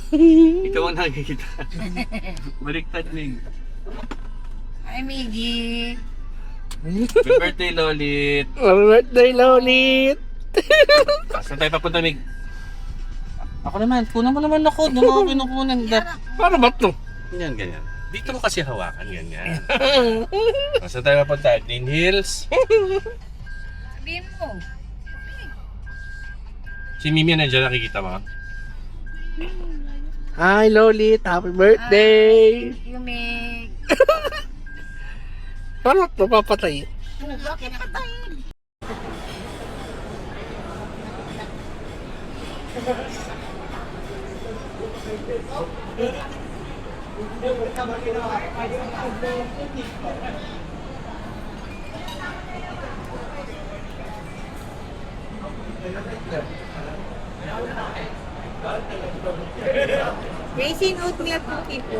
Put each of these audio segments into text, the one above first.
Ikaw ang nakikita. Baliktad, Mig. Hi, Miggy. Happy birthday, Lolit. Happy birthday, Lolit! Saan tayo papunta, Mig? Ako naman, kunan mo naman ako. Doon ako pinukunan. Paano ba ito? Ganyan, ganyan. Dito mo kasi hawakan, ganyan. Saan tayo papunta? Green Hills. Sabihin mo. Si Mimi nandiyan, nakikita mo. Hi, Lolit! Happy birthday! Thank you, Mig. Paano ito papatay? Bakit patayin? Raisin oatmeal cookie po.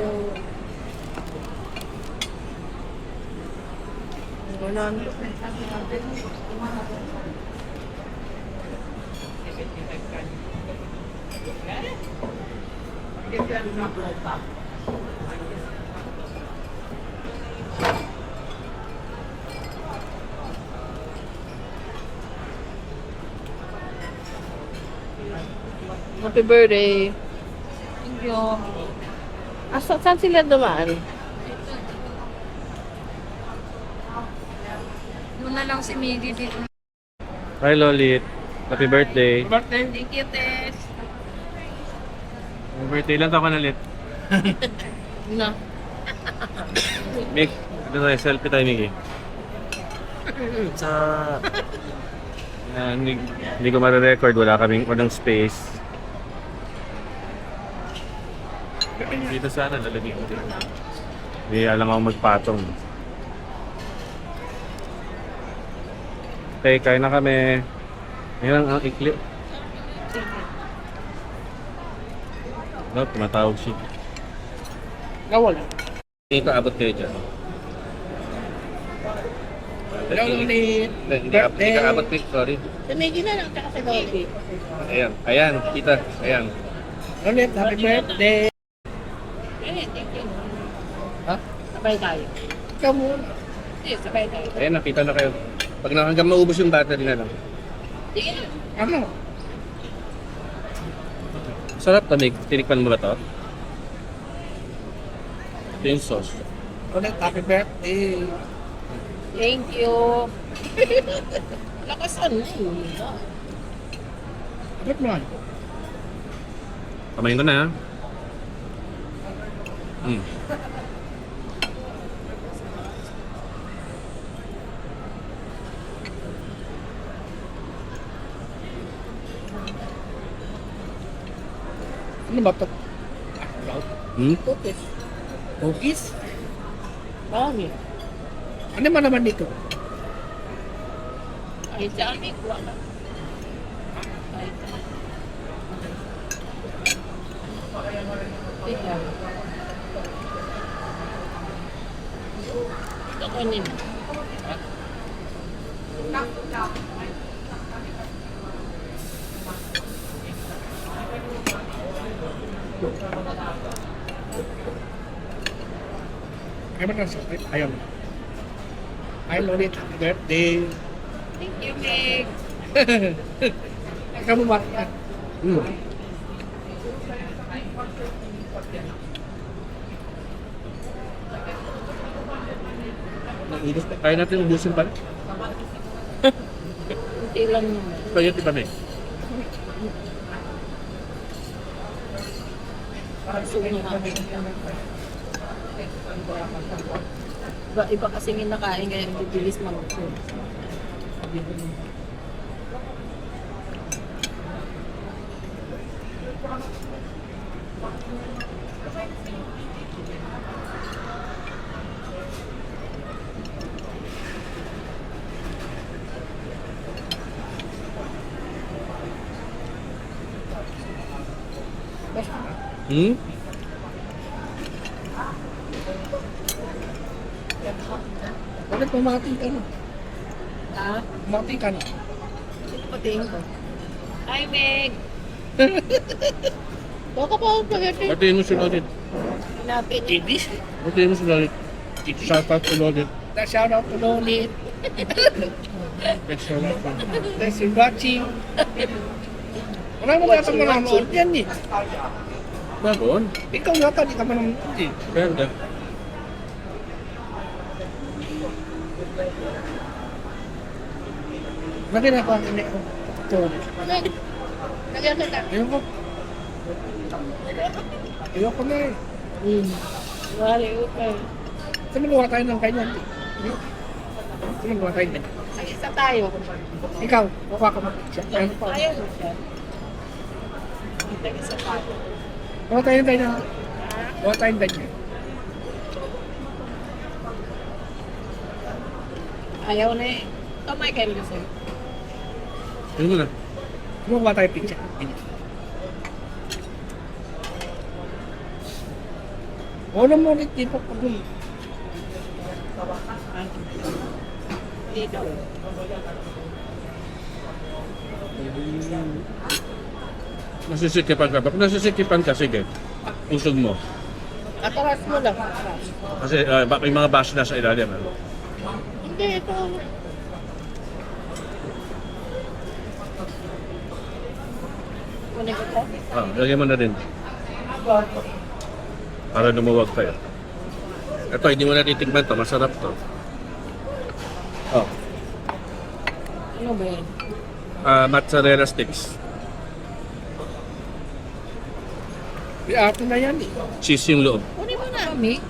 Happy birthday! Thank you. Saan sila dumaan? Doon na lang si Miggy dito. Hi, Lolit. Happy birthday. Birthday! Thank you, Tess. Happy birthday lang tayo ka na, Lit. Na. Mig, ito tayo, selfie tayo, Miggy. Sa... Hindi ko ma-record, walang space. Dito sana, lalagyan ko dito. Hindi alam ako magpatong. Okay, kain na kami. Ngayon ang ikli. No, tumatawag siya. Nawala. Hindi ko abot kayo dyan. Hello, Lolit! Hindi ka abot kayo, sorry. Tumigil na lang, tsaka sa Lolit. Ayan, ayan, kita, ayan. Lolit, happy birthday! Thank you. Ha? Sabay tayo. Ikaw muna. Sige, sabay tayo. Ayan, nakita na kayo. Pag hanggang maubos yung battery na lang. Sige na. Ano? Sarap tamig. Tinikman mo ba to? Ito yung sauce. Lolit, happy birthday! Thank you. Lakasan mo. Good man. Kamayin ko na, ha? Ano ba ito? Cookies. Cookies? Bakit? Ano man naman dito? Ay, sa amin. Wala. Ay, Teka. Ito ko nin. Ayaw mo na sa ayaw mo. Hi, Lolit, happy birthday! Thank you, Meg. Ikaw mo ba? Naubos na. Kaya natin ubusin pa. Kunti lang naman. Kaya di ba, Meg? Iba kasi nakain kaya bibilis mag-food. Hmm? Bakit pumati ka na? Ha? Pumati ka na. Ito patiin ko. Hi, Meg! Baka pa ako spaghetti. Batiin mo si Lodit. Hanapin. English. Batiin mo si Lodit. Shout out to Lodit. Shout out to Lolit. Thanks for watching. Thanks for watching. Wala mo tatang manonood yan eh. Bagon. Ikaw yata di ka manonood eh. Pwede. Bakit ako ang ini ko? Ito. Lagyan ka na. Ayoko. Ayoko na eh. Wali, okay. Saan magawa tayo ng ganyan? Saan magawa tayo ng Isa tayo. Ikaw, mukha ka mo. Ayaw mo siya. Isa tayo. Gawa tayo ng ganyan. Gawa tayo ng ganyan. Ayaw na eh. Kamay kayo na sa'yo. Ano mo na? Gawa tayo picture. Wala mo ulit dito pa dun. Dito. Nasisikipan ka ba? Kung nasisikipan ka, sige. Usog mo. Ataras mo lang. Kasi may mga baso na sa ilalim. Ano? Hindi, ito. Kunin ko to. Lagyan mo na rin. Para lumuwag kayo. Ito, hindi mo na titigman to. Masarap to. Oh. Ano ba yan? Mozzarella sticks. Di ato na yan eh. Cheese yung loob. Kunin mo na. Kami?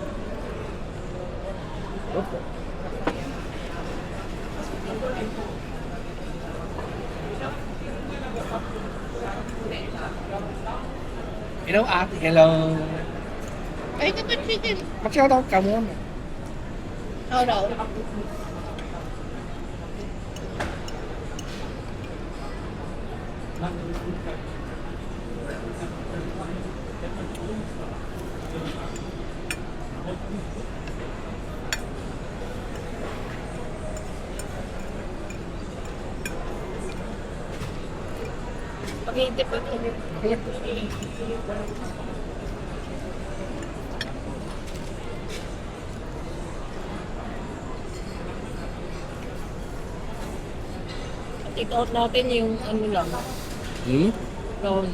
Hello ate, hello. Ay, ito ba chicken? Mag-shout out ka muna. Oh, no. Pag-iintip ko. Take out natin yung ano lang. Hmm? Brown.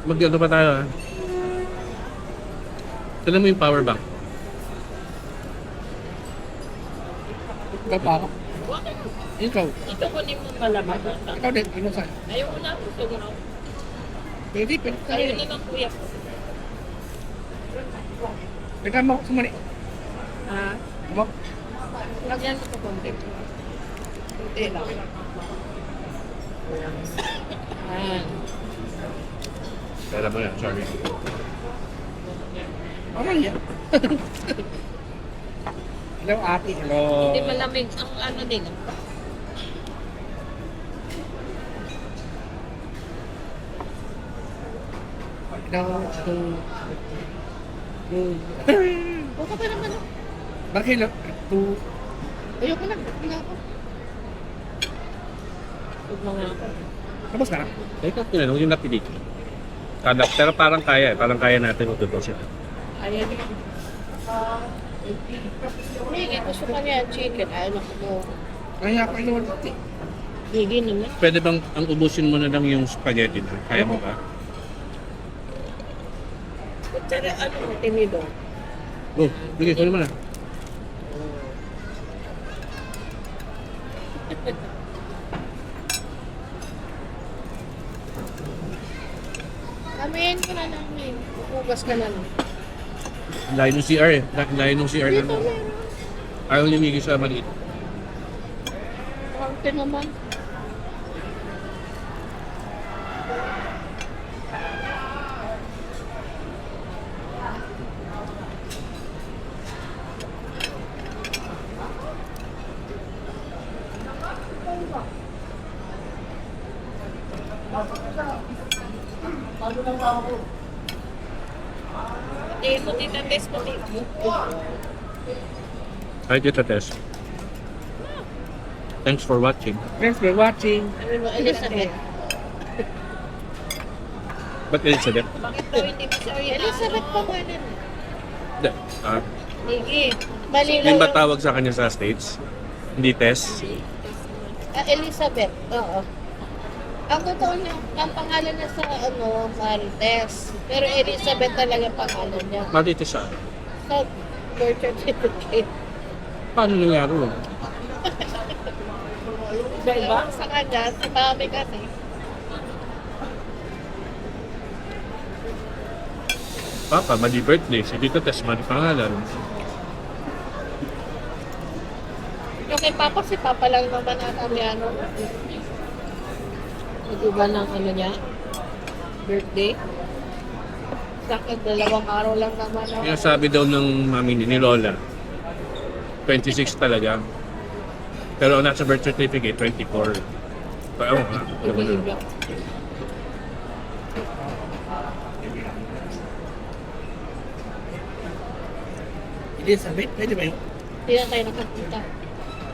Mag-ano pa tayo ha? Tignan mo yung power bank. Ikaw pa ako. Ikaw. Ito kunin mo malaman. Ikaw din, ano sa'yo? Ayaw ko na. Gusto mo na. Pwede tayo. Ayaw na ng kuya ko. Teka mo ako sumali. Ah, Mo? lagyan ko ito konti. Konti lang. Ayan. Pera mo yan, sorry. Ano yan? Hello ate, hello. Hindi malamig ang ano din. Hello. Buka pa naman. Bakit hello? Ayoko na. Wala ako. Huwag mga ako. Tapos na? Teka, huwag yung napili. Pero parang kaya eh. Parang kaya natin ututusin. Ayan. Hindi, gusto ka niya chicken. Ayaw na ko. Kaya ako inuwan ate. Hindi naman. Pwede bang ang ubusin mo na lang yung spaghetti doon? Kaya mo ba? Kutsara, ano, timido. Oh, sige, kunin mo na. Kamihin ko na namin. Bukas ka na lang. Layo ng CR eh. Layo ng CR Dito na. meron. Ayaw nimigil sa maliit. Konti naman. Pati mo, tita, test mo dito. Hi, Tita Tess. Thanks for watching. Thanks for watching. Ano mo, Elizabeth? Ba't Elizabeth? Bakit daw hindi mo siya Elizabeth pangalan. Hindi. Sige. Mali May lang ba yung tawag sa kanya sa States? Hindi Tess? Elizabeth. Oo. Ang totoo niya, ang pangalan niya sa Marites. Pero Elizabeth talaga pangalan niya. Matiti siya. Sa birth certificate. Paano nangyari yun? Sa iba? Sa kanya, sa mami kasi. Papa, mali birthday. Si Tito Tess, mali pangalan. Yung kay Papa, si Papa lang naman ang Italiano. Nag-iba ng ano niya? Birthday? Sa akin, 2 araw lang naman. Kaya sabi daw ng mami ni Lola, 26 talaga. Pero ang nasa birth certificate, 24. Pero, Nag-iiba. Elizabeth, pwede ba yun? Hindi na tayo nakapunta.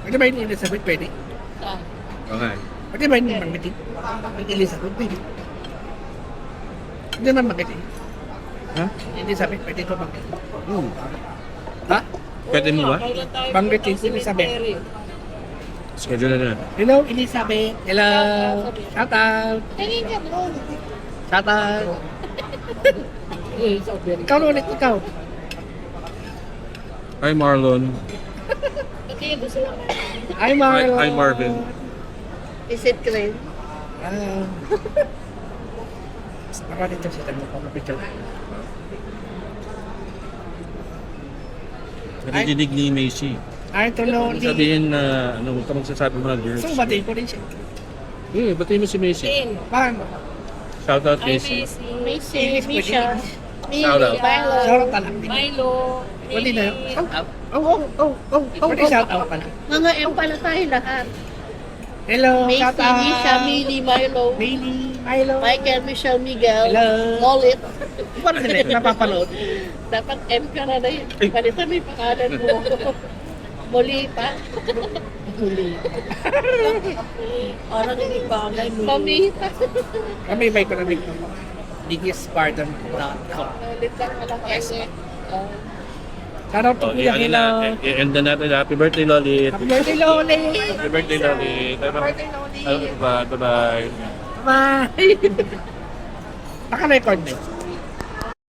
Pwede ba yun Elizabeth, pwede? Saan? okay. Pwede ba yun Margaret? Elizabeth, pwede. Hindi naman Margaret. Ha? Elizabeth, pwede ko Margaret. Ha? Pwede mo ba? Kailan tayo Banggit pupunta yung sa Elizabeth. cemetery? Schedule na. Hello, Elizabeth. Hello. Shout out. Tingin ka doon. Shout out. Eh, sa Oberyn. Ikaw na ulit, ikaw. Hi Marlon. Hindi, gusto lang. Hi, Marlon. Hi Marvin. Is it clean? Hello. Baka dito sa tanong ko, picture. Narinig ni Macy. Ay, tulo. Sabihin na, huwag ka magsasabi mga girls. So, batiin ko rin siya. Batiin mo si Macy. Tin. Paano? Shout out Ay, Macy. Macy. Macy, Misha, Shout out. Milo. Shout out lang. Milo. Pwede na yun. Mili. Shout out. Pwede shout out pala. Mga M pala tayo lahat. Hello, Macy, shout out. Misha, Mili, Milo. Bailey, Milo. Michael, Michelle, Miguel. Hello. Molit. Paano nila napapanood? Dapat M ka na rin. Palitan mo yung pangalan mo. Molita. Parang hindi bagay mo. Mamita. Kami may ko na rin biggestpardon.com. Molit lang walang S. Shout out to Oh, Kuya Hilo. i-end na natin. Happy birthday, Lolit. Happy birthday, Loli. Happy birthday, Lolit. Happy birthday, Loli. Bye-bye. Bye. Naka-record na yun.